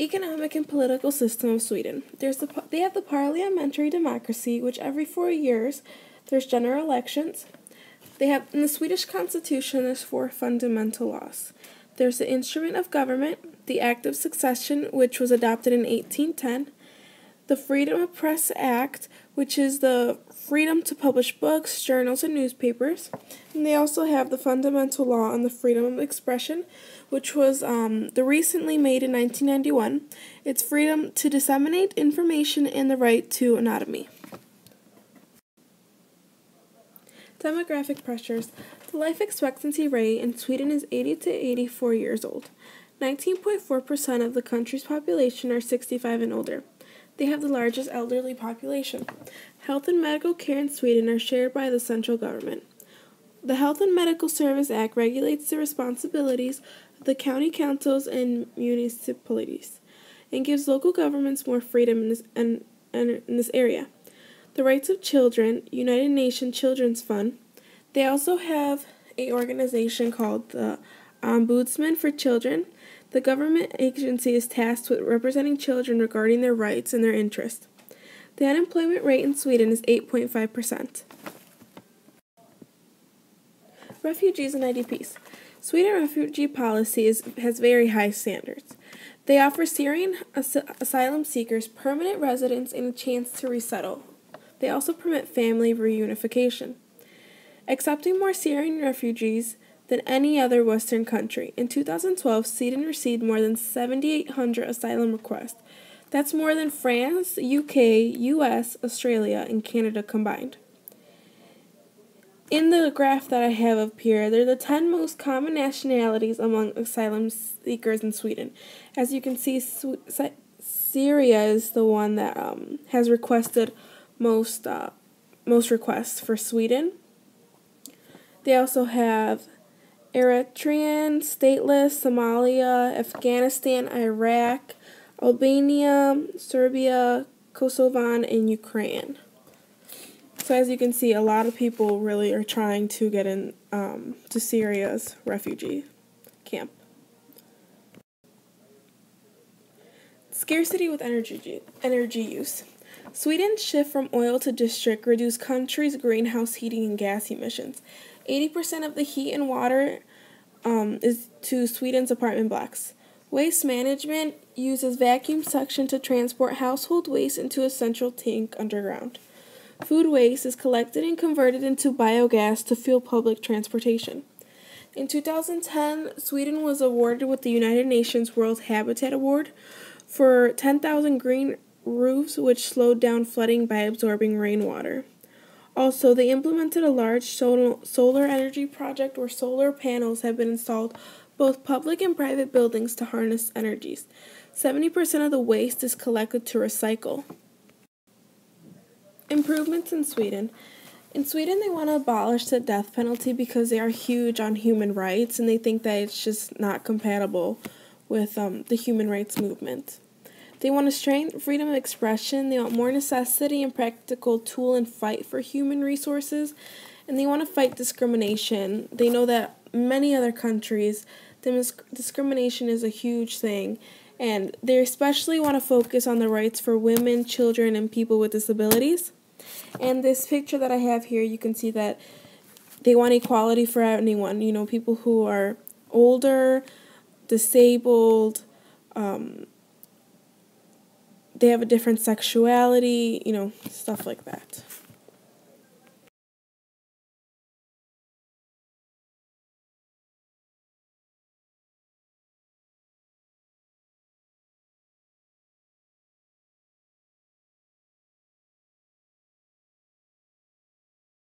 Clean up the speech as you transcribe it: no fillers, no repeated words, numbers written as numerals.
Economic and political system of Sweden. They have the parliamentary democracy, which every 4 years there's general elections. They have in the Swedish constitution there's 4 fundamental laws. There's the instrument of government, the Act of Succession, which was adopted in 1810, the Freedom of Press Act, which is the freedom to publish books, journals, and newspapers. And they also have the fundamental law on the freedom of expression, which was the recently made in 1991. It's freedom to disseminate information and the right to anonymity. Demographic pressures. The life expectancy rate in Sweden is 80 to 84 years old. 19.4% of the country's population are 65 and older. They have the largest elderly population. Health and medical care in Sweden are shared by the central government. The Health and Medical Service Act regulates the responsibilities of the county councils and municipalities and gives local governments more freedom in this area. The Rights of Children, United Nations Children's Fund. They also have an organization called the Ombudsman for Children. The government agency is tasked with representing children regarding their rights and their interests. The unemployment rate in Sweden is 8.5%. Refugees and IDPs. Sweden refugee policy has very high standards. They offer Syrian asylum seekers permanent residence and a chance to resettle. They also permit family reunification, accepting more Syrian refugees than any other Western country. In 2012, Sweden received more than 7,800 asylum requests. That's more than France, UK, US, Australia, and Canada combined. In the graph that I have up here, they're the 10 most common nationalities among asylum seekers in Sweden. As you can see, Syria is the one that has requested most requests for Sweden. They also have Eritrean, stateless, Somalia, Afghanistan, Iraq, Albania, Serbia, Kosovan, and Ukraine. So as you can see, a lot of people really are trying to get in to Syria's refugee camp. Scarcity with energy use. Sweden's shift from oil to district reduced country's greenhouse heating and gas emissions. 80% of the heat and water is to Sweden's apartment blocks. Waste management uses vacuum suction to transport household waste into a central tank underground. Food waste is collected and converted into biogas to fuel public transportation. In 2010, Sweden was awarded with the United Nations World Habitat Award for 10,000 green roofs, which slowed down flooding by absorbing rainwater. Also, they implemented a large solar energy project where solar panels have been installed both public and private buildings to harness energies. 70% of the waste is collected to recycle. Improvements in Sweden. In Sweden, they want to abolish the death penalty because they are huge on human rights and they think that it's just not compatible with the human rights movement. They want to strengthen freedom of expression. They want more necessity and practical tool and fight for human resources. And they want to fight discrimination. They know that many other countries, discrimination is a huge thing. And they especially want to focus on the rights for women, children, and people with disabilities. And this picture that I have here, you can see that they want equality for anyone. You know, people who are older, disabled, they have a different sexuality, stuff like that.